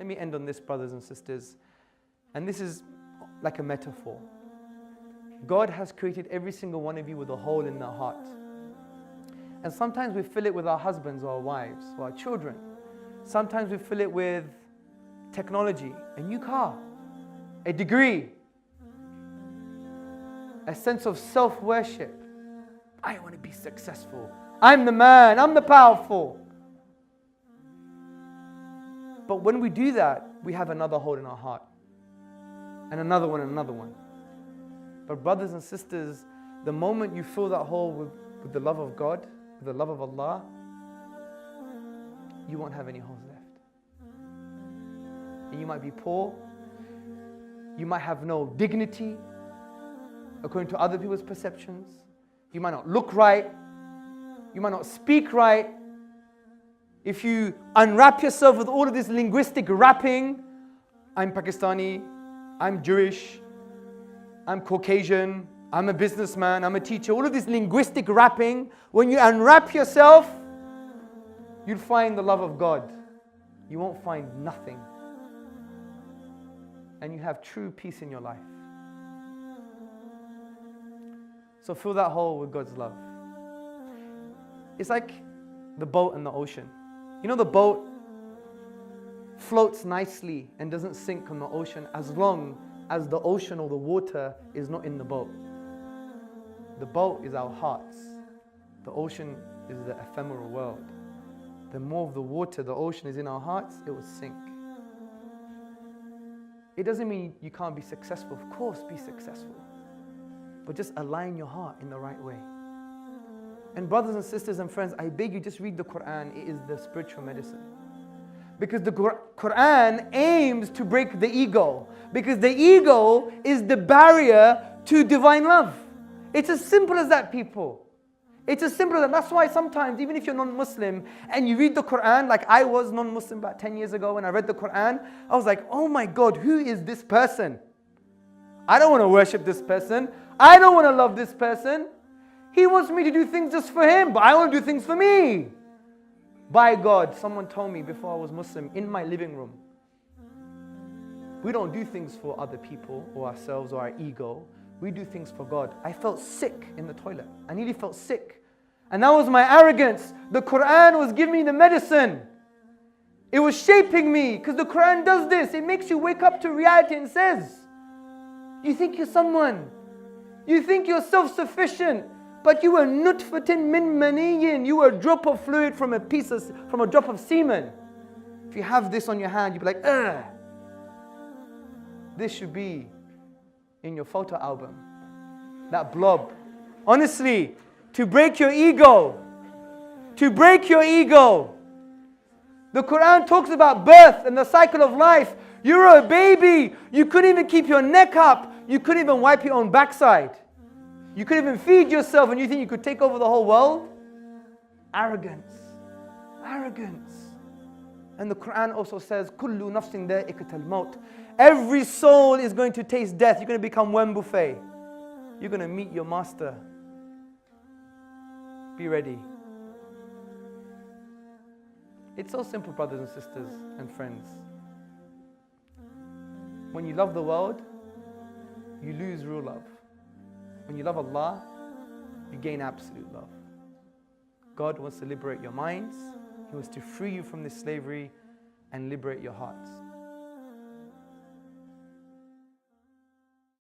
me end on this, brothers and sisters. And this is like a metaphor. God has created every single one of you with a hole in their heart. And sometimes we fill it with our husbands or our wives or our children. Sometimes we fill it with technology, a new car, a degree, a sense of self-worship. I want to be successful. I'm the man, I'm the powerful. But when we do that, we have another hole in our heart. And another one and another one. But brothers and sisters, the moment you fill that hole with the love of God, with the love of Allah, you won't have any holes left. And you might be poor. You might have no dignity according to other people's perceptions. You might not look right. You might not speak right. If you unwrap yourself with all of this linguistic wrapping, I'm Pakistani, I'm Jewish, I'm Caucasian, I'm a businessman, I'm a teacher, all of this linguistic wrapping, when you unwrap yourself, you'll find the love of God. You won't find nothing. And you have true peace in your life. So fill that hole with God's love. It's like the boat in the ocean. You know, the boat floats nicely and doesn't sink on the ocean as long as the ocean or the water is not in the boat. The boat is our hearts. The ocean is the ephemeral world. The more of the water, the ocean is in our hearts, it will sink. It doesn't mean you can't be successful. Of course, be successful. But just align your heart in the right way. And brothers and sisters and friends, I beg you, just read the Qur'an. It is the spiritual medicine. Because the Qur'an aims to break the ego. Because the ego is the barrier to divine love. It's as simple as that, people. It's as simple as that. That's why sometimes, even if you're non-Muslim and you read the Qur'an, like I was non-Muslim about 10 years ago when I read the Qur'an, I was like, oh my God, who is this person? I don't want to worship this person. I don't want to love this person. He wants me to do things just for him, but I want to do things for me. By God, someone told me before I was Muslim, in my living room, we don't do things for other people or ourselves or our ego. We do things for God. I felt sick in the toilet. I nearly felt sick. And that was my arrogance. The Qur'an was giving me the medicine. It was shaping me, because the Qur'an does this. It makes you wake up to reality and says, you think you're someone. You think you're self-sufficient. But you were nutfatin min maniyin. You were a drop of fluid from a drop of semen. If you have this on your hand, you'd be like, ugh. This should be in your photo album. That blob. Honestly, to break your ego. To break your ego. The Qur'an talks about birth and the cycle of life. You're a baby. You couldn't even keep your neck up. You couldn't even wipe your own backside. You couldn't even feed yourself, and you think you could take over the whole world? Arrogance. Arrogance. And the Qur'an also says, كُلُّ نَفْسٍ ذَائِقَةَ الْمَوْتِ. Every soul is going to taste death. You're going to become one buffet. You're going to meet your master. Be ready. It's so simple, brothers and sisters and friends. When you love the world, you lose real love. When you love Allah, you gain absolute love. God wants to liberate your minds. He wants to free you from this slavery and liberate your hearts.